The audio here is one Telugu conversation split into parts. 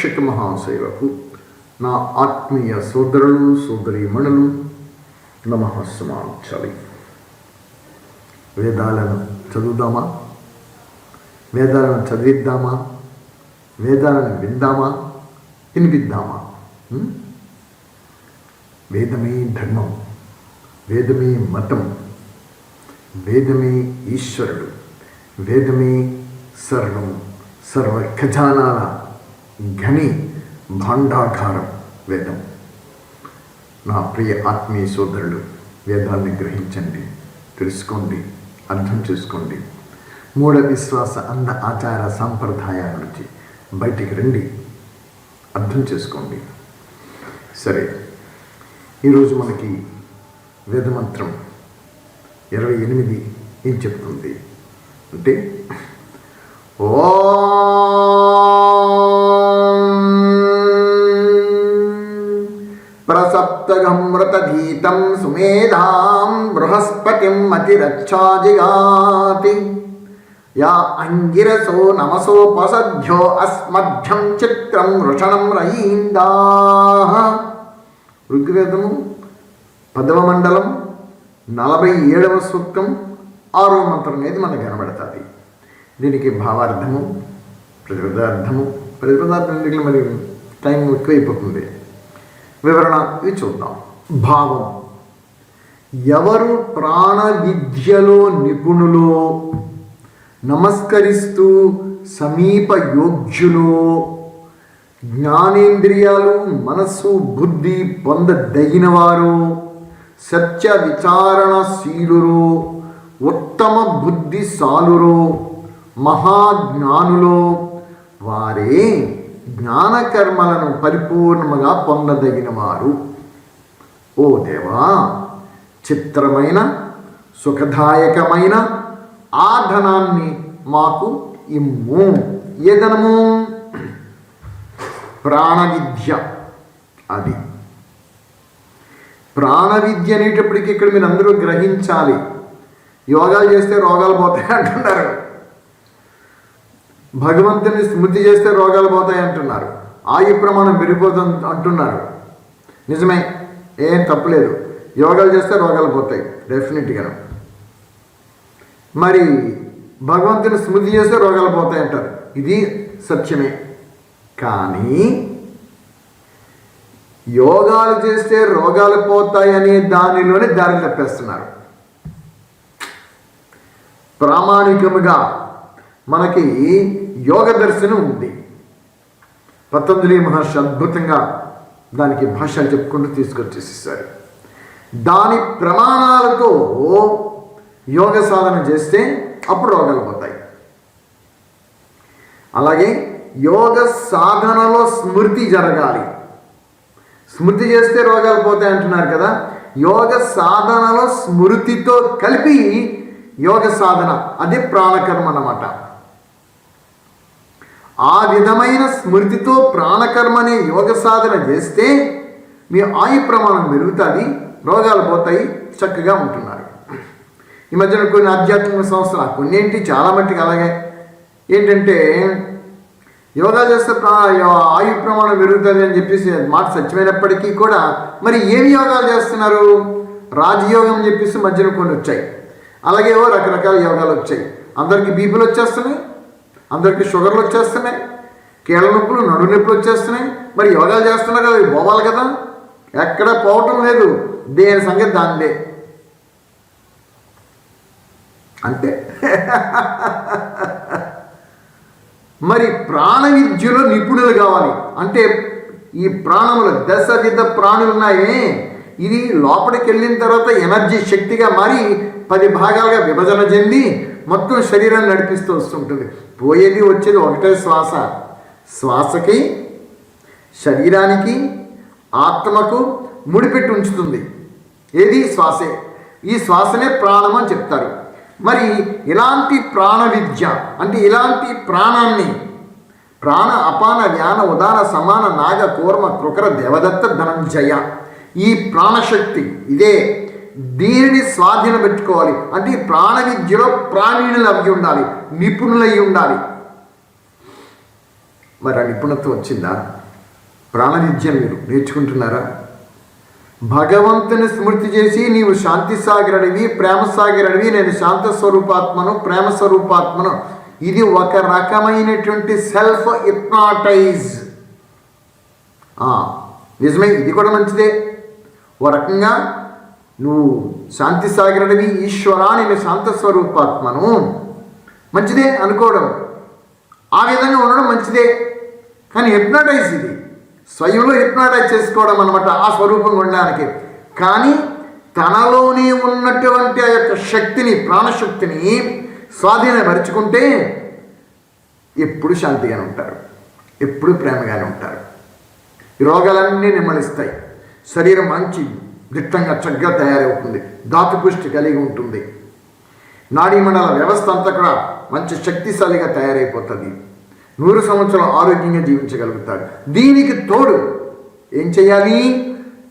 ప్రేక్షక మహాశైలకు నా ఆత్మీయ సోదరులు సోదరీమణులు నమఃస్సమాంచాలి. వేదాలను చదువుదామా? వేదాలను చదివిద్దామా? వేదాలను విందామా? వినిపిద్దామా? వేదమే ధర్మం, వేదమే మతం, వేదమే ఈశ్వరుడు, వేదమే సర్వం, సర్వ ఖజానాల ఘని భాండాగారం వేదం. నా ప్రియ ఆత్మీయ సోదరులు, వేదాన్ని గ్రహించండి, తెలుసుకోండి, అర్థం చేసుకోండి. మూఢ విశ్వాస అంధ ఆచార సాంప్రదాయాల నుంచి బయటికి రండి, అర్థం చేసుకోండి. సరే, ఈరోజు మనకి వేదమంత్రం 28 ఏం చెప్తుంది అంటే, ప్రసప్తగమృతగీతం సుమేధాం బృహస్పతిం అతిరచ్చాజిగాతి యా అంగిరసో నమసోపసధ్యో అస్మభ్యం చిత్రం వృషణం రయీందా. ఋగ్వేదము 10వ మండలం 47వ సూక్తం 6వ మంత్రం అనేది మనకు కనబడుతుంది. దీనికి భావార్థము, ప్రతిపదార్థం ఎందుకు మరి టైం ఎక్కువైపోతుంది, వివరణ ఇవి చూద్దాం. భావం: ఎవరు ప్రాణ విద్యలో నిపుణులో, నమస్కరిస్తూ సమీప యోగ్యులో, జ్ఞానేంద్రియాలు మనస్సు బుద్ధి పొందదగినవారు, సత్య విచారణశీలురు, ఉత్తమ బుద్ధిశాలురు, మహాజ్ఞానులు, వారే జ్ఞానకర్మలను పరిపూర్ణముగా పొందదగిన వారు. ఓ దేవా, చిత్రమైన సుఖదాయకమైన ఆ ధనాన్ని మాకు ఇమ్ము. ఏ ధనము? ప్రాణవిద్య. అది ప్రాణవిద్య అనేటప్పటికీ ఇక్కడ మీరు అందరూ గ్రహించాలి. యోగాలు చేస్తే రోగాలు పోతాయి అంటున్నారు, భగవంతుని స్మృతి చేస్తే రోగాలు పోతాయి అంటున్నారు, ఆయు ప్రమాణం పెరిగిపోతుంది అంటున్నారు. నిజమే, ఏం తప్పులేదు. యోగాలు చేస్తే రోగాలు పోతాయి డెఫినెట్గా. మరి భగవంతుని స్మృతి చేస్తే రోగాలు పోతాయి అంటారు, ఇది సత్యమే. కానీ యోగాలు చేస్తే రోగాలు పోతాయనే దానిలోనే దారి తప్పేస్తున్నారు. ప్రామాణికముగా మనకి యోగ దర్శనం ఉంది. పతంజలి మహర్షి అద్భుతంగా దానికి భాష్యాలు చెప్పుకుంటూ తీసుకొచ్చేసేసారు. దాని ప్రమాణాలతో యోగ సాధన చేస్తే అప్పుడు రోగాలు పోతాయి. అలాగే యోగ సాధనలో స్మృతి జరగాలి. స్మృతి చేస్తే రోగాలు పోతాయి అంటున్నారు కదా, యోగ సాధనలో స్మృతితో కలిపి యోగ సాధన, అది ప్రాణకర్మ అన్నమాట. ఆ విధమైన స్మృతితో ప్రాణకర్మ అనే యోగ సాధన చేస్తే మీ ఆయు ప్రమాణం పెరుగుతుంది, రోగాలు పోతాయి, చక్కగా ఉంటున్నారు. ఈ మధ్యన కొన్ని ఆధ్యాత్మిక సంస్థలు, కొన్ని ఏంటి చాలా మట్టికి అలాగే ఏంటంటే యోగా చేస్తే ఆయు ప్రమాణం పెరుగుతుంది అని చెప్పేసి మాట సత్యమైనప్పటికీ కూడా మరి ఏమి యోగాలు చేస్తున్నారు? రాజయోగం చెప్పేసి మధ్యన కొన్ని వచ్చాయి, అలాగే రకరకాల యోగాలు వచ్చాయి. అందరికీ బీపీలు వచ్చేస్తున్నాయి, అందరికీ షుగర్లు వచ్చేస్తున్నాయి, కీళ్ళ నొప్పులు నడు నొప్పులు వచ్చేస్తున్నాయి. మరి యోగాలు చేస్తున్నారు కదా, అవి పోవాలి కదా, ఎక్కడ పోవటం లేదు. దేని సంగతి దానిదే అంతే. మరి ప్రాణ విద్యలో నిపుణులు కావాలి అంటే ఈ ప్రాణములు 10 విధ ప్రాణులు ఉన్నాయి. ఇది లోపలికి వెళ్ళిన తర్వాత ఎనర్జీ శక్తిగా మారి 10 భాగాలుగా విభజన చెంది మొత్తం శరీరాన్ని నడిపిస్తూ వస్తుంటుంది. పోయేది వచ్చేది ఒకటే శ్వాస. శ్వాసకి, శరీరానికి, ఆత్మకు ముడిపెట్టి ఉంచుతుంది. ఏది? శ్వాసే. ఈ శ్వాసనే ప్రాణం అని చెప్తారు. మరి ఇలాంటి ప్రాణ విద్య అంటే ఇలాంటి ప్రాణాన్ని ప్రాణ అపాన వ్యాన ఉదాన సమాన నాగ కూర్మ కృకర దేవదత్త ధనంజయ, ఈ ప్రాణశక్తి ఇదే. దీనిని స్వాధీనం పెట్టుకోవాలి అంటే ఈ ప్రాణ విద్యలో ప్రావీణ్యులు అవి ఉండాలి, నిపుణులై ఉండాలి. మరి ఆ నిపుణత్వం వచ్చిందా? ప్రాణ విద్యను మీరు నేర్చుకుంటున్నారా? భగవంతుని స్మృతి చేసి నీవు శాంతి సాగరడివి, ప్రేమ సాగరడివి, నేను శాంత స్వరూపాత్మను, ప్రేమ స్వరూపాత్మను, ఇది ఒక రకమైనటువంటి సెల్ఫ్ హిప్నాటైజ్. నిజమే, ఇది కూడా మంచిదే. ఓ రకంగా నువ్వు శాంతి సాగరడివి, ఈశ్వరా నేను శాంత స్వరూపాత్మను, మంచిదే అనుకోవడం, ఆ విధంగా ఉండడం మంచిదే. కానీ హిప్నాటైజ్, ఇది స్వయంలో హిప్నాటైజ్ చేసుకోవడం అనమాట, ఆ స్వరూపంగా ఉండడానికి. కానీ తనలోనే ఉన్నటువంటి ఆ యొక్క శక్తిని, ప్రాణశక్తిని స్వాధీనపరుచుకుంటే ఎప్పుడు శాంతిగానే ఉంటారు, ఎప్పుడు ప్రేమగానే ఉంటారు. ఈ రోగాలన్నీ నిమ్మలిస్తాయి. శరీరం మంచి దిట్టంగా చక్కగా తయారవుతుంది, ధాతుపుష్టి కలిగి ఉంటుంది. నాడీమండల వ్యవస్థ అంతా కూడా మంచి శక్తిశాలిగా తయారైపోతుంది. 100 సంవత్సరాలు ఆరోగ్యంగా జీవించగలుగుతాడు. దీనికి తోడు ఏం చేయాలి?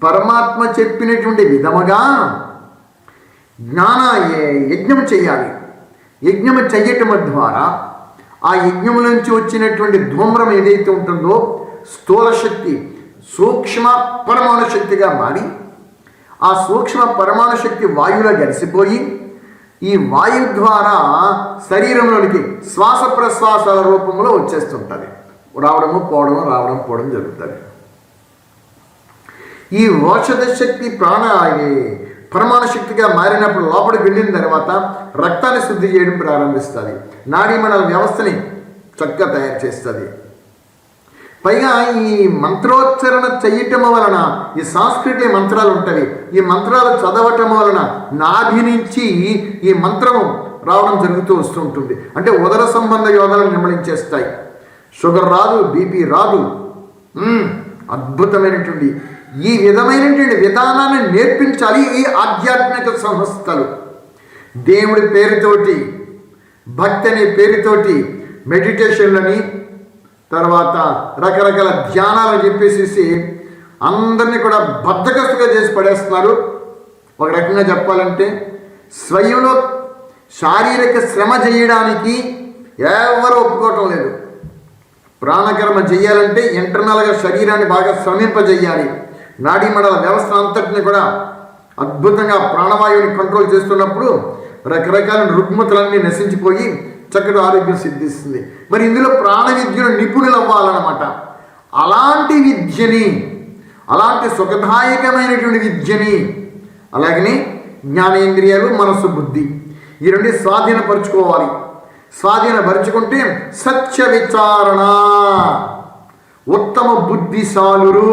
పరమాత్మ చెప్పినటువంటి విధముగా జ్ఞాన యజ్ఞం చేయాలి. యజ్ఞం చెయ్యటం ద్వారా ఆ యజ్ఞం నుంచి వచ్చినటువంటి ధూమ్రం ఏదైతే ఉంటుందో స్థూల శక్తి సూక్ష్మ పరమాణు శక్తిగా మారి, ఆ సూక్ష్మ పరమాణు శక్తి వాయువులో కలిసిపోయి ఈ వాయువు ద్వారా శరీరంలోనికి శ్వాస ప్రశ్వాసాల రూపంలో వచ్చేస్తుంటుంది. రావడము పోవడము, రావడం పోవడం జరుగుతుంది. ఈ ఔషధ శక్తి పరమాణు శక్తిగా మారినప్పుడు లోపలికి వెళ్ళిన తర్వాత రక్తాన్ని శుద్ధి చేయడం ప్రారంభిస్తుంది. నాడీమండల వ్యవస్థని చక్కగా తయారు చేస్తుంది. పైగా ఈ మంత్రోచ్చరణ చెయ్యటం వలన, ఈ సాంస్కృతిక మంత్రాలు ఉంటాయి, ఈ మంత్రాలు చదవటం వలన నాభి నుంచి ఈ మంత్రము రావడం జరుగుతూ వస్తుంటుంది. అంటే ఉదర సంబంధ యోగాలను నిమ్మలించేస్తాయి. షుగర్ రాదు, బీపీ రాదు. అద్భుతమైనటువంటి ఈ విధమైనటువంటి విధానాన్ని నేర్పించాలి ఈ ఆధ్యాత్మిక సంస్థలు. దేవుడి పేరుతోటి, భక్తి అనే పేరుతోటి మెడిటేషన్లని, తర్వాత రకరకాల ధ్యానాలు చెప్పేసి అందరినీ కూడా బద్ధకస్తుగా చేసి పడేస్తున్నారు. ఒక రకంగా చెప్పాలంటే స్వయంలో శారీరక శ్రమ చేయడానికి ఎవరు ఒప్పుకోవటం లేదు. ప్రాణకర్మ చేయాలంటే ఇంటర్నల్గా శరీరాన్ని బాగా శ్రమింపజేయాలి. నాడీమండల వ్యవస్థ అంతటిని కూడా అద్భుతంగా ప్రాణవాయువుని కంట్రోల్ చేస్తున్నప్పుడు రకరకాల రుగ్మతలన్నీ నశించిపోయి చక్కటి ఆరోగ్యం సిద్ధిస్తుంది. మరి ఇందులో ప్రాణ విద్యను నిపుణులు అవ్వాలన్నమాట. అలాంటి విద్యని, అలాంటి సుఖదాయకమైనటువంటి విద్యని, అలాగనే జ్ఞానేంద్రియాలు, మనస్సు, బుద్ధి ఈ రెండు స్వాధీనపరుచుకోవాలి. స్వాధీనపరుచుకుంటే సత్య విచారణ, ఉత్తమ బుద్ధిశాలురు,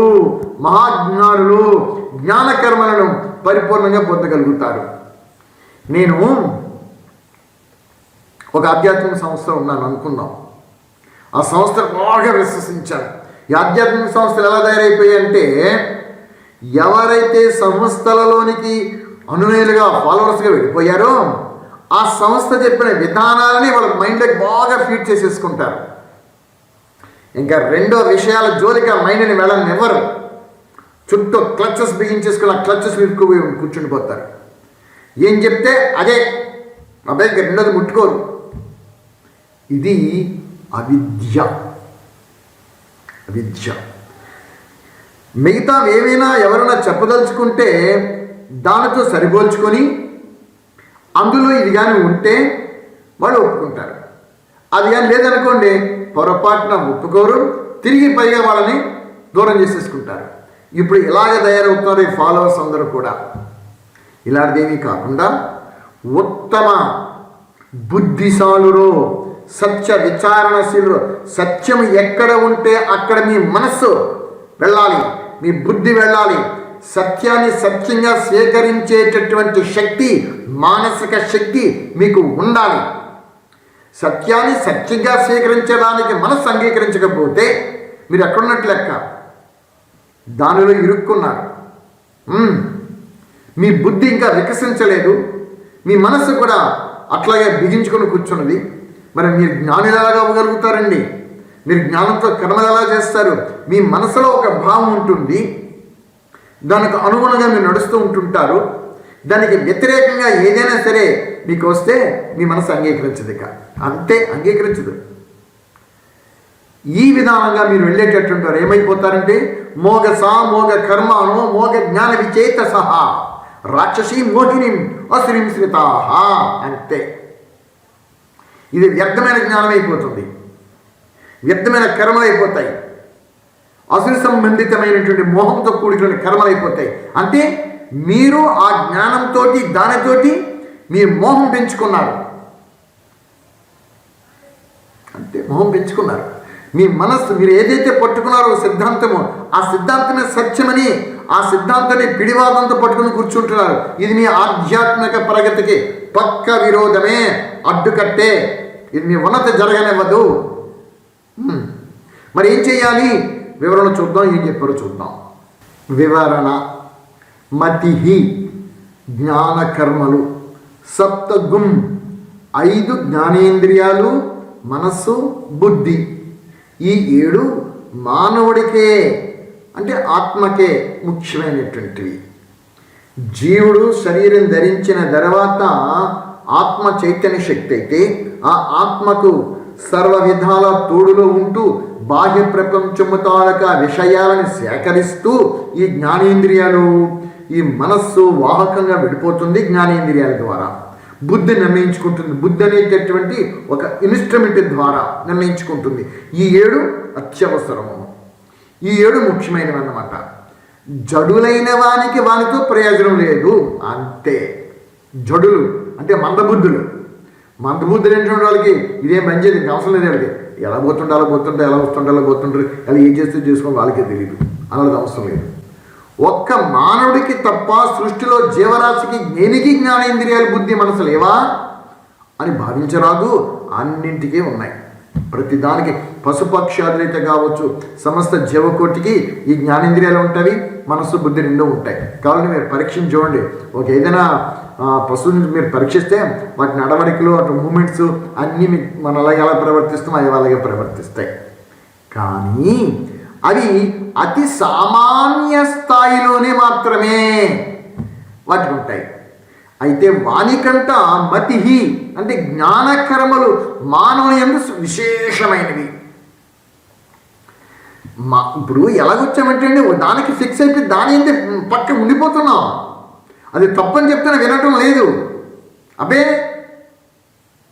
మహాజ్ఞానులు జ్ఞానకర్మలను పరిపూర్ణంగా పొందగలుగుతారు. నేను ఒక ఆధ్యాత్మిక సంస్థ ఉన్నాను అనుకున్నాం. ఆ సంస్థ బాగా విశ్వసించాను. ఈ ఆధ్యాత్మిక సంస్థలు ఎలా తయారైపోయాయంటే, ఎవరైతే సంస్థలలోనికి అనుయాయులుగా, ఫాలోవర్స్గా వెళ్ళిపోయారో ఆ సంస్థ చెప్పిన విధానాలని వాళ్ళ మైండ్లోకి బాగా ఫీడ్ చేసేసుకుంటారు. ఇంకా రెండో విషయాల జోలికి ఆ మైండ్ని వెళ్ళనివ్వరు. చుట్టూ క్లచెస్ బిగించేసుకుని ఆ క్లచెస్ విరుక్కుపోయి కూర్చుండిపోతారు. ఏం చెప్తే అదే, అబ్బాయి ఇంకా రెండోది ముట్టుకోరు. ఇది అవిద్య. అవిద్య. మిగతా ఏమైనా ఎవరైనా చెప్పదలుచుకుంటే దానితో సరిపోల్చుకొని అందులో ఇది కానీ ఉంటే వాళ్ళు ఒప్పుకుంటారు. అది కానీ లేదనుకోండి పొరపాటున ఒప్పుకోరు, తిరిగి పైగా వాళ్ళని దూరం చేసేసుకుంటారు. ఇప్పుడు ఇలాగ తయారవుతున్నారు ఈ ఫాలోవర్స్ అందరూ కూడా. ఇలాంటిదేమీ కాకుండా ఉత్తమ బుద్ధిశాలురు, సత్య విచారణశీలు, సత్యం ఎక్కడ ఉంటే అక్కడ మీ మనస్సు వెళ్ళాలి, మీ బుద్ధి వెళ్ళాలి. సత్యాన్ని సత్యంగా స్వీకరించేటటువంటి శక్తి, మానసిక శక్తి మీకు ఉండాలి. సత్యాన్ని సత్యంగా స్వీకరించడానికి మనస్సు అంగీకరించకపోతే మీరు ఎక్కడున్నట్టు లెక్క, దానిలో ఇరుక్కున్నారు. మీ బుద్ధి ఇంకా వికసించలేదు, మీ మనస్సు కూడా అట్లాగే బిగించుకొని కూర్చున్నది. మరి మీరు జ్ఞానులు ఎలాగా అవ్వగలుగుతారండి? మీరు జ్ఞానంతో కర్మలు ఎలా చేస్తారు? మీ మనసులో ఒక భావం ఉంటుంది, దానికి అనుగుణంగా మీరు నడుస్తూ ఉంటుంటారు. దానికి వ్యతిరేకంగా ఏదైనా సరే మీకు వస్తే మీ మనసు అంగీకరించదు. ఇక అంతే, అంగీకరించదు. ఈ విధానంగా మీరు వెళ్ళేటటువంటి వారు ఏమైపోతారంటే మోగ మోగ కర్మాణో మోగ జ్ఞాన విచేత సహా రాక్షసీ మోహిని అసురీం శ్రితాహ. అంతే, ఇది వ్యర్థమైన జ్ఞానం అయిపోతుంది, వ్యర్థమైన కర్మలు అయిపోతాయి, అసురు సంబంధితమైనటువంటి మోహంతో కూడిన కర్మలు అయిపోతాయి. అంటే మీరు ఆ జ్ఞానంతో దానితోటి మీరు మోహం పెంచుకున్నారు, అంటే మోహం పెంచుకున్నారు. మీ మనస్సు మీరు ఏదైతే పట్టుకున్నారో సిద్ధాంతము, ఆ సిద్ధాంతమే సత్యమని ఆ సిద్ధాంతాన్ని పిడివాదంతో పట్టుకుని కూర్చుంటున్నారు. ఇది మీ ఆధ్యాత్మిక ప్రగతికి పక్క విరోధమే, అడ్డుకట్టే. ఇది మీ ఉన్నత జరగనివ్వదు. మరి ఏం చేయాలి? వివరణ చూద్దాం, ఏం చెప్పారో చూద్దాం. వివరణ. మతిహి జ్ఞానకర్మలు, సప్తగుం 5 జ్ఞానేంద్రియాలు, మనస్సు, బుద్ధి. ఈ 7 మానవుడికే అంటే ఆత్మకే ముఖ్యమైనటువంటివి. జీవుడు శరీరం ధరించిన తర్వాత ఆత్మ చైతన్య శక్తి అయితే ఆ ఆత్మకు సర్వ విధాల తోడులో ఉంటూ బాహ్య ప్రపంచము తాలూకా విషయాలను సేకరిస్తూ ఈ జ్ఞానేంద్రియాలు, ఈ మనస్సు వాహకంగా విడిపోతుంది. జ్ఞానేంద్రియాల ద్వారా బుద్ధి నిర్ణయించుకుంటుంది. బుద్ధి అనేటటువంటి ఒక ఇన్స్ట్రుమెంట్ ద్వారా నిర్ణయించుకుంటుంది. ఈ 7 అత్యవసరము, ఈ 7 ముఖ్యమైనవి అన్నమాట. జడులైన వానితో ప్రయోజనం లేదు, అంతే. జడులు అంటే మందబుద్ధులు. మందబుద్ధులు ఏంటంటే వాళ్ళకి ఇదేం మంచిది, ఇంకా అవసరం లేదు. వాళ్ళకి ఎలా పోతుంటే అలా పోతుంటే, ఎలా వస్తుంటే అలా పోతుంటారు, అలా ఏం చేస్తే చేసుకోవాలి వాళ్ళకే తెలియదు, అలాంటి అవసరం లేదు. ఒక్క మానవుడికి తప్ప సృష్టిలో జీవరాశికి దేనికి జ్ఞానేంద్రియాలు, బుద్ధి, మనసు లేవా అని భావించరాదు. అన్నింటికీ ఉన్నాయి. ప్రతిదానికి పశుపక్షాదులైతే కావచ్చు, సమస్త జీవకోటికి ఈ జ్ఞానేంద్రియాలు ఉంటాయి, మనస్సు, బుద్ధి 2 ఉంటాయి. కాబట్టి మీరు పరీక్షించి చూడండి. ఒక ఏదైనా పశువుని మీరు పరీక్షిస్తే వాటి నడవడికలు, అటు మూమెంట్స్ అన్నీ మన అలాగే ఎలా ప్రవర్తిస్తాం అవి అలాగే ప్రవర్తిస్తాయి. కానీ అవి అతి సామాన్య స్థాయిలోనే మాత్రమే వాటికి ఉంటాయి. అయితే వానికంట మతిహి అంటే జ్ఞానకర్మలు మానవుని యందు విశేషమైనవి. ఇప్పుడు ఎలాగొచ్చామంటే అండి, దానికి ఫిక్స్ అయిపోయి దాని ఏంటి పక్క ఉండిపోతున్నాం. అది తప్పని చెప్తున్నా వినటం లేదు. అబ్బే,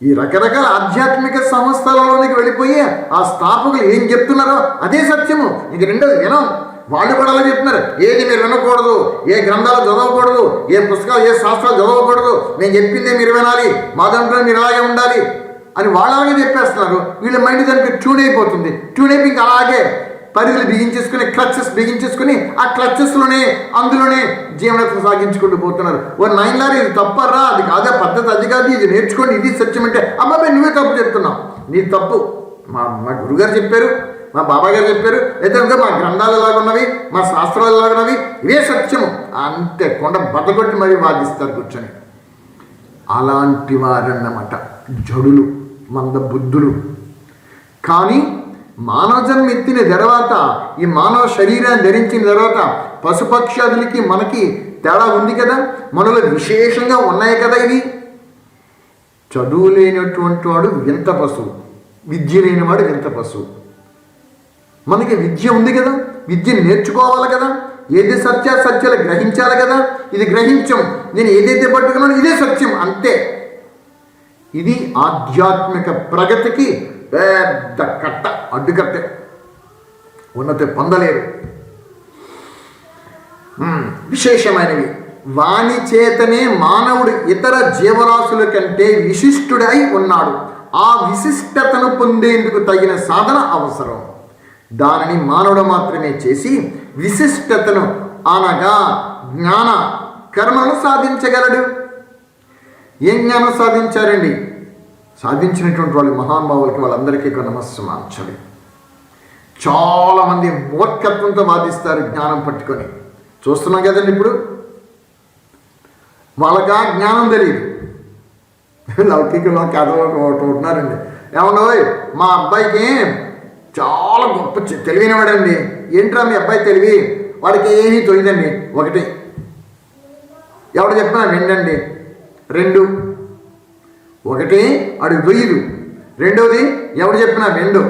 ఈ రకరకాల ఆధ్యాత్మిక సంస్థలలోనికి వెళ్ళిపోయి ఆ స్థాపకులు ఏం చెప్తున్నారో అదే సత్యము, ఇంక రెండోది వినం. వాళ్ళు కూడా అలా చెప్తున్నారు, ఏది మీరు వినకూడదు, ఏ గ్రంథాలు చదవకూడదు, ఏ పుస్తకాలు, ఏ శాస్త్రాలు చదవకూడదు, నేను చెప్పిందే మీరు వినాలి, మా దాంట్లో మీరు అలాగే ఉండాలి అని వాళ్ళు అలాగే చెప్పేస్తున్నారు. వీళ్ళ మైండ్ దానికి ట్యూన్ అయిపోతుంది. ట్యూన్ అయిపోయి ఇంకా అలాగే పరిధులు బిగించేసుకుని, క్లచెస్ బిగించేసుకుని ఆ క్లచెస్లోనే అందులోనే జీవనత్వం సాగించుకుంటూ పోతున్నారు. ఓ 9 లారీ ఇది తప్పరా, అది కాదే పద్ధతి, అది కాదు, ఇది నేర్చుకోండి, ఇది సత్యం అంటే అమ్మాయి నువ్వే తప్పు చెప్తున్నావు, నీ తప్పు. మా గురుగారు చెప్పారు, మా బాబాయ్ గారు చెప్పారు, అయితే మా గ్రంథాలు ఎలాగున్నవి, మా శాస్త్రాలు ఎలాగున్నవి, ఇవే సత్యము అంతే. కొండ బద్దకొట్టి మరీ వాదిస్తారు కూర్చొని. అలాంటి వారన్నమాట జడులు, మంద బుద్ధులు. కానీ మానవ జన్మ ఎత్తిన తర్వాత, ఈ మానవ శరీరాన్ని ధరించిన తర్వాత పశుపక్షాదులకి మనకి తేడా ఉంది కదా, మనలో విశేషంగా ఉన్నాయి కదా. ఇవి చదువు లేనటువంటి వాడు వింత పశువు, విద్య లేనివాడు వింత పశువు. మనకి విద్య ఉంది కదా, విద్య నేర్చుకోవాలి కదా, ఏది సత్యాలు గ్రహించాలి కదా. ఇది గ్రహించం, నేను ఏదైతే పట్టుకున్నాను ఇదే సత్యం, అంతే. ఇది ఆధ్యాత్మిక ప్రగతికి పెద్ద కట్ట, అడ్డుకట్టే. ఉన్నతి పొందలేరు. విశేషమైనవి. వాని చేతనే మానవుడు ఇతర జీవరాశుల కంటే విశిష్టుడై ఉన్నాడు. ఆ విశిష్టతను పొందేందుకు తగిన సాధన అవసరం. దానిని మానవుడు మాత్రమే చేసి విశిష్టతను అనగా జ్ఞాన కర్మను సాధించగలడు. ఏం జ్ఞానం సాధించారండి? సాధించినటువంటి వాళ్ళు మహానుభావులకి, వాళ్ళందరికీ నమస్సమాంచాలి. చాలామంది మూర్ఖత్వంతో వాదిస్తారు జ్ఞానం పట్టుకొని. చూస్తున్నాం కదండి ఇప్పుడు. వాళ్ళకి ఆ జ్ఞానం తెలియదు. లౌకికంలో కథ ఒకటి ఉంటున్నారండి, ఏమన్నా మా అబ్బాయికి చాలా గొప్ప తెలివినవాడండి. ఏంట్రా మీ అబ్బాయి తెలివి? వాడికి ఏమీ తొలిదండి. ఒకటి ఎవడు చెప్పినా వినండి. 2 ఒకటి అడుగు దొయ్యదు. రెండవది ఎవడు చెప్పినా వెండు.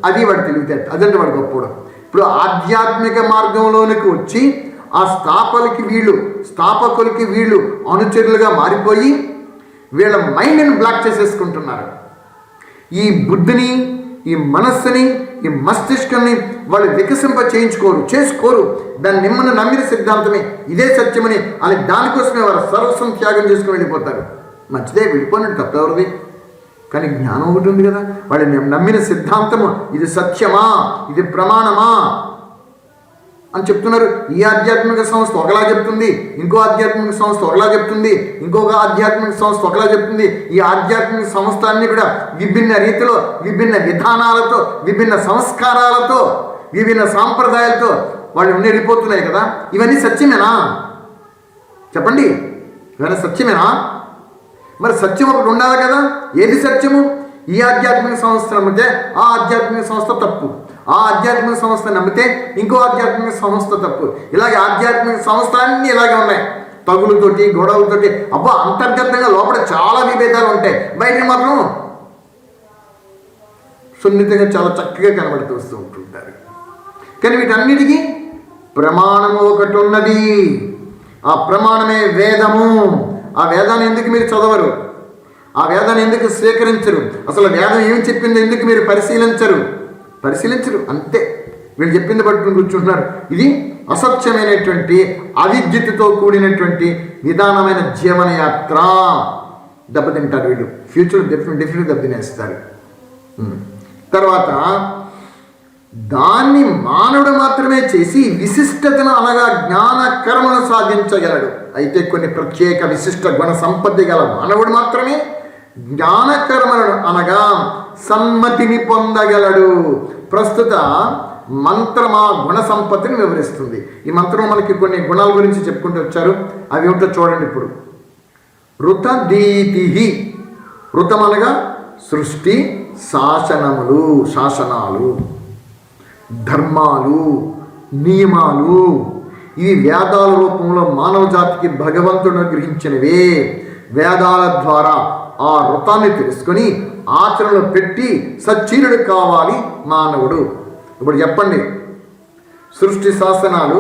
అది వాడు తెలివితేట, అదంటే వాడు గొప్పవడం. ఇప్పుడు ఆధ్యాత్మిక మార్గంలోనికి వచ్చి ఆ స్థాపకులకి వీళ్ళు అనుచరులుగా మారిపోయి వీళ్ళ మైండ్ని బ్లాక్ చేసేసుకుంటున్నారు. ఈ బుద్ధిని, ఈ మనస్సుని, ఈ మస్తిష్కాన్ని వాళ్ళు వికసింప చేసుకోరు. దాన్ని నిమ్మను నమ్మిన సిద్ధాంతమే ఇదే సత్యమని అని దానికోసమే వారు సర్వస్వం త్యాగం చేసుకుని వెళ్ళిపోతారు. మంచిదే, వెళ్ళిపోయినట్టు తప్పెవరిది. కానీ జ్ఞానం ఒకటి ఉంది కదా, వాళ్ళు నమ్మిన సిద్ధాంతము ఇది సత్యమా, ఇది ప్రమాణమా అని చెప్తున్నారు. ఈ ఆధ్యాత్మిక సంస్థ ఒకలా చెప్తుంది, ఇంకో ఆధ్యాత్మిక సంస్థ ఒకలా చెప్తుంది, ఇంకొక ఆధ్యాత్మిక సంస్థ ఒకలా చెప్తుంది. ఈ ఆధ్యాత్మిక సంస్థ అన్ని కూడా విభిన్న రీతిలో, విభిన్న విధానాలతో, విభిన్న సంస్కారాలతో, విభిన్న సాంప్రదాయాలతో వాళ్ళు వెళ్ళిపోతున్నాయి కదా. ఇవన్నీ సత్యమేనా చెప్పండి? ఇవన్నీ సత్యమేనా? మరి సత్యం ఒకటి ఉండాలి కదా. ఏది సత్యము? ఈ ఆధ్యాత్మిక సంస్థ నమ్మితే ఆ ఆధ్యాత్మిక సంస్థ తప్పు, ఆ ఆధ్యాత్మిక సంస్థ నమ్మితే ఇంకో ఆధ్యాత్మిక సంస్థ తప్పు. ఇలాగే ఆధ్యాత్మిక సంస్థలన్నీ ఇలాగే ఉన్నాయి, తగులుతోటి, గొడవలతోటి. అబ్బా, అంతర్గతంగా లోపల చాలా విభేదాలు ఉంటాయి, బయట మాత్రం సున్నితంగా చాలా చక్కగా కనబడుతూ వస్తూ ఉంటుంటారు. కానీ వీటన్నిటికీ ప్రమాణము ఒకటి ఉన్నది. ఆ ప్రమాణమే వేదము. ఆ వేదాన్ని ఎందుకు మీరు చదవరు? ఆ వేదాన్ని ఎందుకు స్వీకరించరు? అసలు వేదం ఏం చెప్పింది ఎందుకు మీరు పరిశీలించరు? అంతే. వీళ్ళు చెప్పింది పట్టుకుని కూర్చుంటున్నారు. ఇది అసత్యమైనటువంటి, అవిద్యుత్తుతో కూడినటువంటి విధానమైన జీవనయాత్ర. దెబ్బతింటారు వీళ్ళు. ఫ్యూచర్ డెఫినెట్గా దెబ్బతినేస్తారు. తర్వాత దాన్ని మానవుడు మాత్రమే చేసి విశిష్టతను అనగా జ్ఞాన కర్మను సాధించగలడు. అయితే కొన్ని ప్రత్యేక విశిష్ట గుణ సంపత్తి గల మానవుడు మాత్రమే జ్ఞానకర్మలను అనగా సన్మతిని పొందగలడు. ప్రస్తుత మంత్రం ఆ గుణ సంపత్తిని వివరిస్తుంది. ఈ మంత్రం మనకి కొన్ని గుణాల గురించి చెప్పుకుంటూ వచ్చారు. అవి ఏమిటో చూడండి ఇప్పుడు. ఋతదీతి. ఋతం అనగా సృష్టి, శాసనాలు, ధర్మాలు, నియమాలు. ఇవి వేదాల రూపంలో మానవ జాతికి భగవంతుడు అనుగ్రహించినవే. వేదాల ద్వారా ఆ వృతాన్ని తెలుసుకొని ఆచరణలో పెట్టి సచ్చీలుడు కావాలి మానవుడు. ఇప్పుడు చెప్పండి, సృష్టి, శాసనాలు,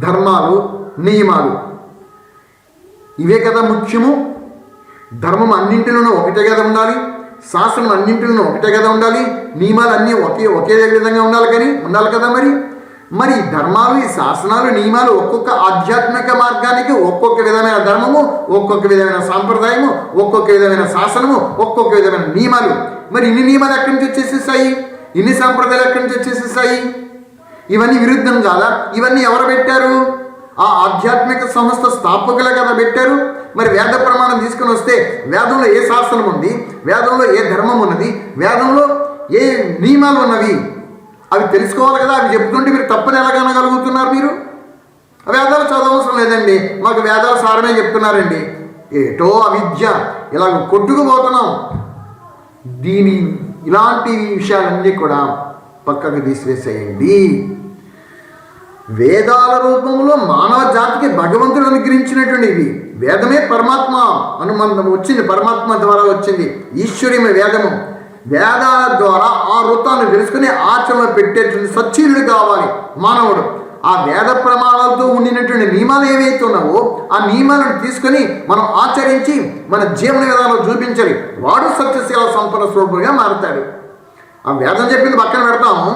ధర్మాలు, నియమాలు ఇవే కదా ముఖ్యము. ధర్మం అన్నింటిలోనూ ఒకటే కదా ఉండాలి, శాసనం అన్నింటిలోనూ ఒకటే కదా ఉండాలి, నియమాలు అన్నీ ఒకే విధంగా ఉండాలి కదా. మరి ధర్మాలు, ఈ శాసనాలు, నియమాలు ఒక్కొక్క ఆధ్యాత్మిక మార్గానికి ఒక్కొక్క విధమైన ధర్మము, ఒక్కొక్క విధమైన సాంప్రదాయము, ఒక్కొక్క విధమైన శాసనము, ఒక్కొక్క విధమైన నియమాలు. మరి ఇన్ని నియమాలు ఎక్కడి నుంచి వచ్చేసేసాయి? ఇన్ని సాంప్రదాయాలు ఎక్కడి నుంచి వచ్చేసేసాయి? ఇవన్నీ విరుద్ధం కాదా? ఇవన్నీ ఎవరు పెట్టారు? ఆ ఆధ్యాత్మిక సంస్థ స్థాపకులే కదా పెట్టారు. మరి వేద ప్రమాణం తీసుకుని వస్తే వేదంలో ఏ శాసనం ఉంది, వేదంలో ఏ ధర్మం ఉన్నది, వేదంలో ఏ నియమాలు ఉన్నవి, అవి తెలుసుకోవాలి కదా. అవి చెప్తుంటే మీరు తప్పని ఎలాగనగలుగుతున్నారు? మీరు వేదాలు చదవవసరం లేదండి, మాకు వేదాల సారమే చెప్తున్నారండి. ఏటో అవిద్య, ఇలాగ కొట్టుకుపోతున్నాం. ఇలాంటి విషయాలన్నీ కూడా పక్కకు తీసివేసేయండి. వేదాల రూపంలో మానవ జాతికి భగవంతుడు అనుగ్రహించినటువంటివి. వేదమే పరమాత్మ అనుబంధం వచ్చింది, పరమాత్మ ద్వారా వచ్చింది. ఈశ్వరీయ వేదము. వేదాల ద్వారా ఆ వృత్తాన్ని తెలుసుకుని ఆచరణలో పెట్టేటువంటి సచ్చీలుడు కావాలి మానవుడు. ఆ వేద ప్రమాణాలతో ఉండినటువంటి నియమాలు ఏవైతే ఉన్నావో ఆ నియమాలను తీసుకొని మనం ఆచరించి మన జీవన విధానంలో చూపించాలి. వాడు సత్యశీల సంపన్న స్వరూపుగా మారుతాడు. ఆ వేదం చెప్పింది పక్కన పెడతాము.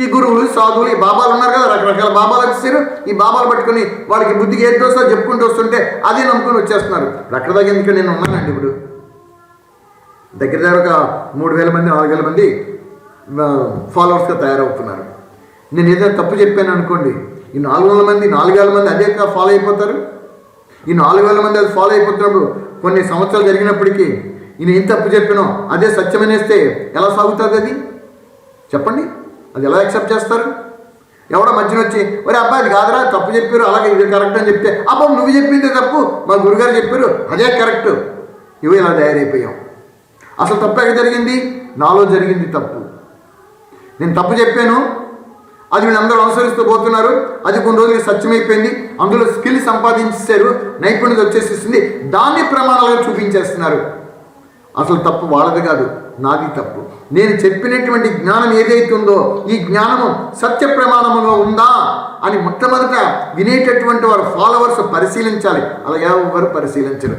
ఈ గురువులు, సాధువులు, ఈ బాబాలు ఉన్నారు కదా, రకరకాల బాబాలు వచ్చేసారు. ఈ బాబాలు పట్టుకొని వాడికి బుద్ధికి ఏది వస్తో చెప్పుకుంటూ వస్తుంటే అదే నమ్ముకొని వచ్చేస్తున్నారు. అక్కడ దాకా ఎందుకు నేను ఉన్నానండి. ఇప్పుడు దగ్గర ఒక 3,000 మంది 4,000 మంది ఫాలోవర్స్గా తయారవుతున్నారు. నేను ఏదైనా తప్పు చెప్పాను అనుకోండి, ఈ 400 మంది 4,000 మంది అదే ఫాలో అయిపోతారు. ఈ 4,000 మంది అది ఫాలో అయిపోతున్నప్పుడు కొన్ని సంవత్సరాలు జరిగినప్పటికీ ఈయన ఏం తప్పు చెప్పానో అదే సత్యమనేస్తే ఎలా సాగుతుంది? అది చెప్పండి, అది ఎలా యాక్సెప్ట్ చేస్తారు? ఎవడో మధ్యన వచ్చి ఒరే అబ్బాయి అది కాదురా, తప్పు చెప్పారు, అలాగే ఇది కరెక్ట్ అని చెప్తే అబ్బా నువ్వు చెప్పింది తప్పు, మా గురుగారు చెప్పారు అదే కరెక్ట్. ఇవి ఇలా తయారైపోయాం. అసలు తప్పు ఎక్కడ జరిగింది? నాలో జరిగింది తప్పు. నేను తప్పు చెప్పాను, అది వీళ్ళందరూ అనుసరిస్తూ పోతున్నారు. అది కొన్ని రోజులకి సత్యమైపోయింది, అందులో స్కిల్ సంపాదించేశారు, నైపుణ్యత వచ్చేసేసింది, దాన్ని ప్రమాణాలుగా చూపించేస్తున్నారు. అసలు తప్పు వాళ్ళది కాదు, నాది తప్పు. నేను చెప్పినటువంటి జ్ఞానం ఏదైతే ఉందో ఈ జ్ఞానము సత్య ప్రమాణముగా ఉందా అని మొట్టమొదట వినేటటువంటి వారు ఫాలోవర్స్ పరిశీలించాలి. అలా ఎవరు పరిశీలించరు.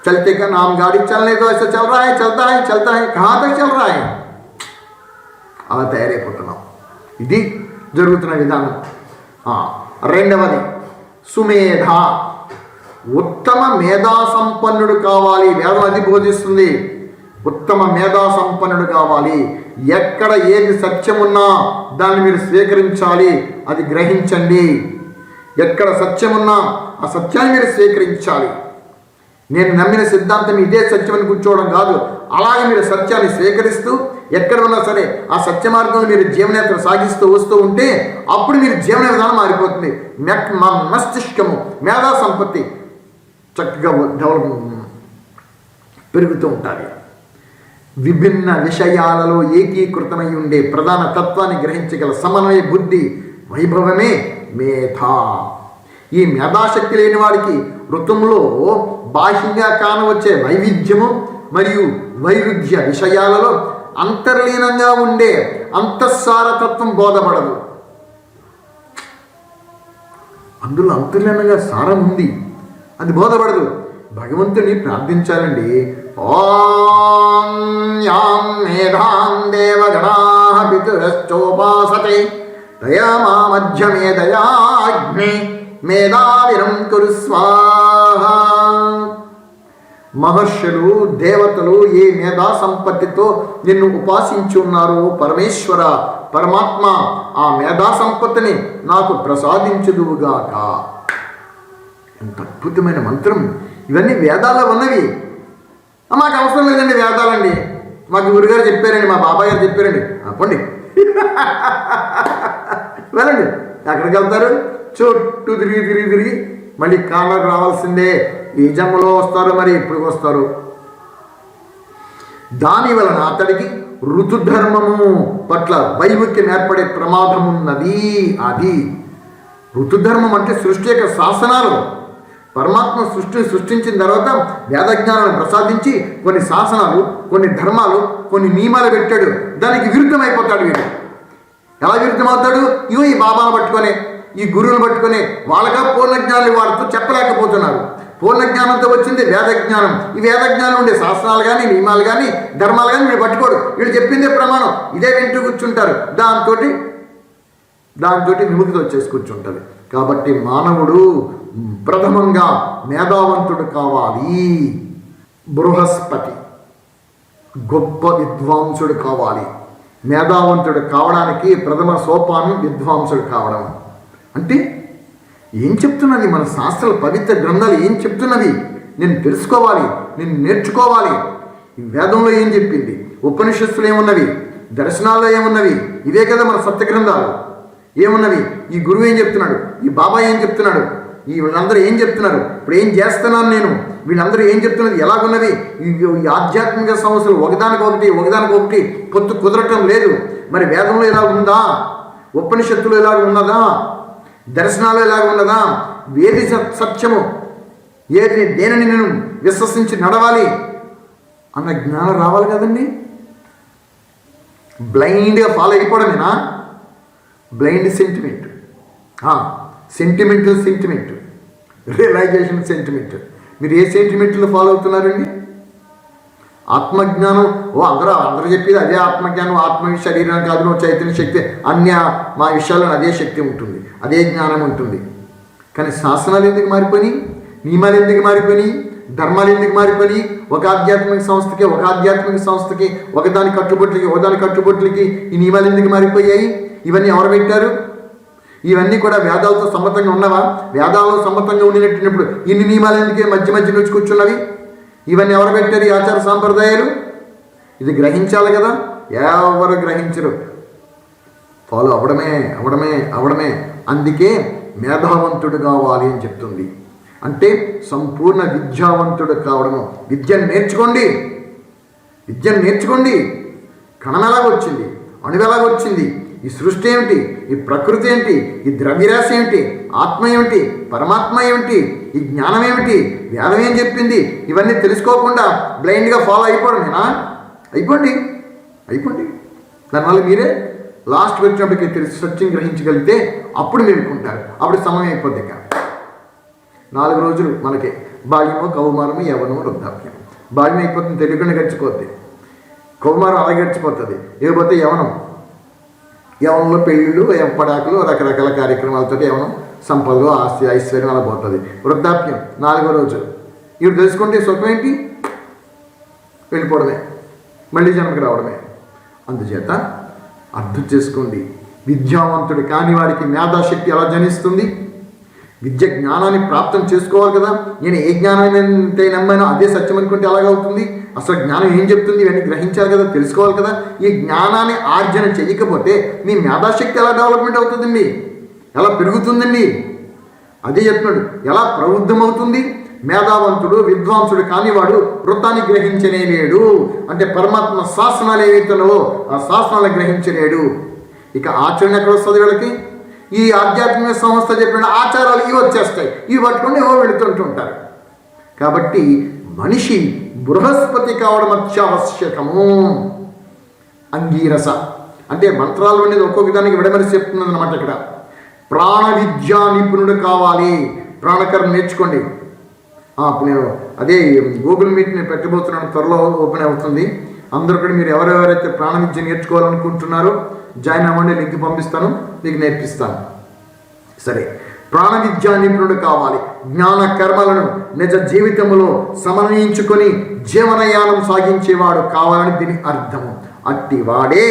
చల్తే కా నామ్ గాడి చల్నే తో ఐసా చల్ రహా హై, చల్తా హై కహా తక్ చల్ రహా హై. అలా తయారైపోతున్నాం. ఇది జరుగుతున్న విధానం. రెండవది సుమేధ, ఉత్తమ మేధా సంపన్నుడు కావాలి. వేదం అది బోధిస్తుంది. ఉత్తమ మేధా సంపన్నుడు కావాలి. ఎక్కడ ఏది సత్యమున్నా దాన్ని మీరు స్వీకరించాలి, అది గ్రహించండి. ఎక్కడ సత్యమున్నా ఆ సత్యాన్ని మీరు స్వీకరించాలి. నేను నమ్మిన సిద్ధాంతం ఇదే సత్యమని కూర్చోవడం కాదు. అలాగే మీరు సత్యాన్ని స్వీకరిస్తూ ఎక్కడ ఉన్నా సరే ఆ సత్య మార్గంలో మీరు జీవనయాత్ర సాగిస్తూ వస్తూ ఉంటే అప్పుడు మీరు జీవన విధానం మారిపోతుంది. మస్తిష్కము మేధా సంపత్తి చక్కగా డెవలప్ పెరుగుతూ ఉంటాయి. విభిన్న విషయాలలో ఏకీకృతమై ఉండే ప్రధాన తత్వాన్ని గ్రహించగల సమన్వయ బుద్ధి వైభవమే మేధ. ఈ మేధాశక్తి లేని వాడికి ఋతంలో బాహ్యంగా కానవచ్చే వైవిధ్యము మరియు వైరుధ్య విషయాలలో అంతర్లీనంగా ఉండే అంతఃసారతత్వం బోధపడదు. అందులో అంతర్లీనంగా సారం ఉంది, అది బోధపడదు. భగవంతుని ప్రార్థించాలండి. ఓం యాం మేధాం దేవగణాః పితరశ్చోపాసతే దయా మా మధ్యమే దయాగ్నే మేధావిరం కురు స్వాహా. మహర్షులు దేవతలు ఏ మేధా సంపత్తితో నిన్ను ఉపాసించున్నారో పరమేశ్వర పరమాత్మ ఆ మేధా సంపత్తిని నాకు ప్రసాదించుదువుగాక. ఎంత అద్భుతమైన మంత్రం! ఇవన్నీ వేదాల్లో ఉన్నవి. మాకు అవసరం లేదండి వేదాలండి, మాకు గురుగారు చెప్పారండి, మా బాబాయ్ గారు చెప్పారండి. పోండి వెళ్ళండి. ఎక్కడికి వెళ్తారు? చుట్టూ తిరిగి తిరిగి తిరిగి మళ్ళీ కాళ్ళకు రావాల్సిందే. ఈ జన్మలో వస్తారు, మరి ఎప్పుడు వస్తారు? దాని వలన అతడికి ఋతుధర్మము పట్ల వైముఖ్యం ఏర్పడే ప్రమాదం ఉన్నది. అది ఋతుధర్మం అంటే సృష్టి యొక్క శాసనాలు. పరమాత్మ సృష్టించిన తర్వాత వేదజ్ఞానాన్ని ప్రసాదించి కొన్ని శాసనాలు, కొన్ని ధర్మాలు, కొన్ని నియమాలు పెట్టాడు. దానికి విరుద్ధమైపోతాడు వీడు. ఎలా విరుద్ధమవుతాడు? ఇవో ఈ బాబాను పట్టుకొని, ఈ గురువును పట్టుకొని వాళ్ళగా పూర్ణజ్ఞానాలు వాడుతూ చెప్పలేకపోతున్నారు. పూర్ణజ్ఞానంతో వచ్చింది వేదజ్ఞానం. ఈ వేదజ్ఞానం ఉండే శాస్త్రాలు కానీ, నియమాలు కానీ, ధర్మాలు కానీ వీడు పట్టుకోడు. వీడు చెప్పిందే ప్రమాణం, ఇదే వింటూ కూర్చుంటారు. దాంతో విముక్తి వచ్చేసి కూర్చుంటుంది. కాబట్టి మానవుడు ప్రథమంగా మేధావంతుడు కావాలి. బృహస్పతి గొప్ప విద్వాంసుడు కావాలి. మేధావంతుడు కావడానికి ప్రథమ సోపానం విద్వాంసుడు కావడం. అంటే ఏం చెప్తున్నది మన శాస్త్రాలు, పవిత్ర గ్రంథాలు ఏం చెప్తున్నది? నేను తెలుసుకోవాలి, నేను నేర్చుకోవాలి. ఈ వేదంలో ఏం చెప్పింది, ఉపనిషత్తులు ఏమున్నవి, దర్శనాల్లో ఏమున్నవి, ఇవే కదా మన సత్య గ్రంథాలు. ఏమున్నవి? ఈ గురువు ఏం చెప్తున్నాడు, ఈ బాబా ఏం చెప్తున్నాడు, ఈ వీళ్ళందరూ ఏం చెప్తున్నారు, ఇప్పుడు ఏం చేస్తున్నాను నేను, వీళ్ళందరూ ఏం చెప్తున్నది, ఎలాగున్నవి? ఈ ఆధ్యాత్మిక సమస్యలు ఒకదానికొకటి పొత్తు కుదరటం లేదు. మరి వేదంలో ఎలా ఉందా, ఉపనిషత్తులు ఎలాగ ఉన్నదా, దర్శనాలు ఎలాగ ఉన్నదా, ఏది సత్యము, దేనిని నేను విశ్వసించి నడవాలి అన్న జ్ఞానం రావాలి కదండి. బ్లైండ్గా ఫాలో అయిపోవడమేనా? Blind sentiment, sentiment, realisation sentiment. మీరు ఏ సెంటిమెంట్లో ఫాలో అవుతున్నారండి? ఆత్మజ్ఞానం, అందరూ చెప్పేది అదే ఆత్మజ్ఞానం, ఆత్మ శరీరం కాదు, చైతన్య శక్తి, మా విషయాల్లో అదే శక్తి ఉంటుంది, అదే జ్ఞానం ఉంటుంది. కానీ శాసనాలు ఎందుకు మారిపోయి, నియమాలు ఎందుకు మారిపోయి, ధర్మాలు ఎందుకు మారిపోయి? ఒక ఆధ్యాత్మిక సంస్థకి ఒకదాని కట్టుబొట్లకి ఈ నియమాలు ఎందుకు మారిపోయాయి? ఇవన్నీ ఎవరు పెట్టారు? ఇవన్నీ కూడా వేదాలతో సమ్మతంగా ఉన్నవా? వేదాలలో సమ్మతంగా ఉండినప్పుడు ఇన్ని నియమాలు ఎందుకే మధ్య నుంచి కూర్చున్నవి? ఇవన్నీ ఎవరు పెట్టారు? ఈ ఆచార సాంప్రదాయాలు. ఇది గ్రహించాలి కదా, ఎవరు గ్రహించరు. ఫాలో అవడమే. అందుకే మేధావంతుడు కావాలి అని చెప్తుంది. అంటే సంపూర్ణ విద్యావంతుడు కావడము. విద్యను నేర్చుకోండి. కణం ఎలాగొచ్చింది, అణువు ఎలాగొచ్చింది, ఈ సృష్టి ఏమిటి, ఈ ప్రకృతి ఏంటి, ఈ ద్రవ్యరాశి ఏమిటి, ఆత్మ ఏమిటి, పరమాత్మ ఏమిటి, ఈ జ్ఞానం ఏమిటి, వేదం ఏం చెప్పింది, ఇవన్నీ తెలుసుకోకుండా బ్లైండ్గా ఫాలో అయిపోవడమేనా? అయిపోండి. దానివల్ల మీరే లాస్ట్ వచ్చినప్పటికీ తెలిసి సత్యం గ్రహించగలిగితే అప్పుడు మేలుకుంటారు. అప్పుడు సమయం అయిపోద్ది. ఇక 4 రోజులు మనకి బాల్యము, కౌమారము, యవ్వనము, వృద్ధాప్యం. బాల్యం అయిపోతుంది, తెలియకుండా గడిచిపోద్ది. కౌమారం అలా గడిచిపోతుంది. లేకపోతే యవనంలో పెళ్ళిళ్ళు, పడాకులు, రకరకాల కార్యక్రమాలతో యవనం, సంపదలు, ఆస్తి, ఐశ్వర్యం అలా పోతుంది. వృద్ధాప్యం 4వ రోజు. ఇవి తెలుసుకుంటే సుఖం ఏంటి? వెళ్ళిపోవడమే, మళ్ళీ జన్మకి రావడమే. అందుచేత అర్థం చేసుకోండి, విద్యావంతుడు కాని వాడికి మేధాశక్తి ఎలా జనిస్తుంది? విద్య జ్ఞానాన్ని ప్రాప్తం చేసుకోవాలి కదా. నేను ఏ జ్ఞానాన్ని నమ్మానో అదే సత్యం అనుకుంటే ఎలాగవుతుంది? అసలు జ్ఞానం ఏం చెప్తుంది? ఇవన్నీ గ్రహించాలి కదా, తెలుసుకోవాలి కదా. ఈ జ్ఞానాన్ని ఆర్జన చేయకపోతే మీ మేధాశక్తి ఎలా డెవలప్మెంట్ అవుతుందండి? ఎలా పెరుగుతుందండి? అదే చెప్తున్నాడు. ఎలా ప్రబుద్ధమవుతుంది? మేధావంతుడు విద్వాంసుడు కానివాడు వృత్తాన్ని గ్రహించనేలేడు. అంటే పరమాత్మ శాసనాలు ఏవైతున్నావో ఆ శాసనాలు గ్రహించలేడు. ఇక ఆచరణ ఎక్కడ వస్తుంది వీళ్ళకి? ఈ ఆధ్యాత్మిక సంస్థ చెప్పిన ఆచారాలు ఇవి వచ్చేస్తాయి. ఇవి పట్టుకుని వెళుతుంటుంటారు. కాబట్టి మనిషి బృహస్పతి కావడం అత్యావశ్యకము. అంగీరస అంటే మంత్రాలు అనేది ఒక్కొక్క దానికి విడమరిసి చెప్తున్నది అనమాట. ఇక్కడ ప్రాణ విద్యా నిపుణుడు కావాలి. ప్రాణకర్మ నేర్చుకోండి. అప్పుడు నేను అదే గూగుల్ మీట్ని పెట్టబోతున్నాను, త్వరలో ఓపెన్ అవుతుంది. అందరూ కూడా మీరు ఎవరెవరైతే ప్రాణ విద్య నేర్చుకోవాలనుకుంటున్నారో జాయిన్ అవ్వండి, లింక్ పంపిస్తాను, మీకు నేర్పిస్తాను. సరే, ప్రాణ విద్యా నిపుణుడు కావాలి. జ్ఞాన కర్మలను నిజ జీవితంలో సమన్వయించుకొని జీవనయానం సాగించేవాడు కావాలని దీని అర్థము. అట్టి వాడే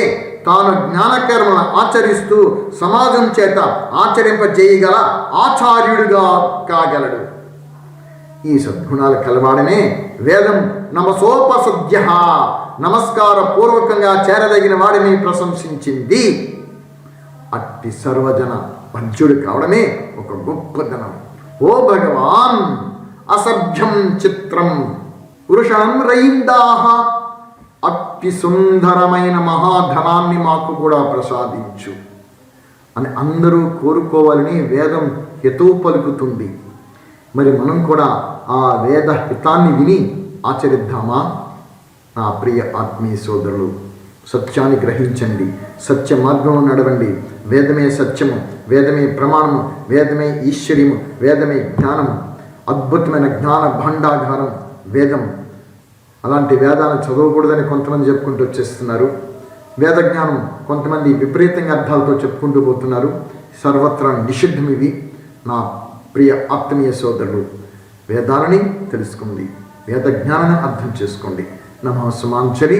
తాను జ్ఞానకర్మలను ఆచరిస్తూ సమాజం చేత ఆచరింపజేయగల ఆచార్యుడిగా కాగలడు. ఈ సద్గుణాలు కలవాడనే వేదం నమసోపసద్య నమస్కార పూర్వకంగా చేరదగిన వాడిని ప్రశంసించింది. అట్టి సర్వజన వంచుడు కావడమే ఒక గొప్పదనం. ఓ భగవాన్, అసభ్యం చిత్రం పురుషం రయిందాహ, అట్టి సుందరమైన మహాధనాన్ని మాకు కూడా ప్రసాదించు అని అందరూ కోరుకోవాలని వేదం హితవు పలుకుతుంది. మరి మనం కూడా ఆ వేద హితాన్ని విని ఆచరిద్దామా? నా ప్రియ ఆత్మీయ సోదరులు, సత్యాన్ని గ్రహించండి, సత్య మార్గంలో నడవండి. వేదమే సత్యము, వేదమే ప్రమాణము, వేదమే ఈశ్వర్యము, వేదమే జ్ఞానము. అద్భుతమైన జ్ఞాన భాండాగారం వేదం. అలాంటి వేదాలను చదవకూడదని కొంతమంది చెప్పుకుంటూ వచ్చేస్తున్నారు. వేద జ్ఞానం కొంతమంది విపరీతంగా అర్థాలతో చెప్పుకుంటూ పోతున్నారు. సర్వత్రా నిషిద్ధం ఇవి. నా ప్రియ ఆత్మీయ సోదరులు, వేదాలని తెలుసుకోండి, వేద జ్ఞానాన్ని అర్థం చేసుకోండి. నమః సుమాంజలి.